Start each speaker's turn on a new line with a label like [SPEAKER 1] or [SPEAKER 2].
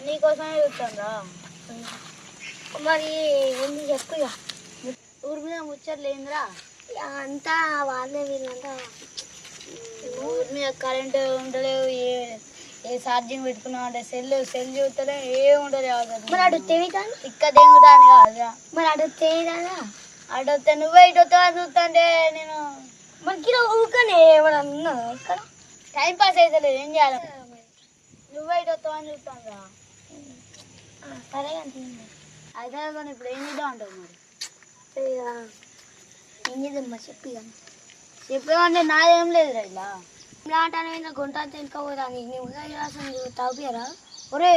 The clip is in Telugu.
[SPEAKER 1] నీకోసమే చూస్తాను మరి ఏంది చెప్పు ఇక ఊరి మీద ముచ్చట్లేదురా అంతా వాళ్ళే వీళ్ళంతా ఊరి మీద కరెంట్ ఉండలేవు ఏ ఛార్జింగ్ పెట్టుకున్నావు అంటే సెల్ చూస్తలే ఏం ఉండలేదు మరి అటు తెలియదు ఇక్కడ దేముదాని కాదురా మరి అటు తెలియదా అటు వస్తే నువ్వే ఇటు వస్తావు అని చూస్తుంటే నేను మనకి ఊకనే ఎవరన్నా ఇక్కడ టైం పాస్ అవుతలేదు ఏం చేయాలి నువ్వే ఇటు వస్తావు అని చూస్తాను రా సరే అంటే అయితే కానీ ఇప్పుడు ఏం చేద్దాం అంటావు మరి ఏం చేద్దాం మరి చెప్పేవంటే నాదేం లేదురా ఇలా ఇలా అంటాను గుంట తెలుసుకోపోతాను నువ్వు తవ్వుతారా ఒరే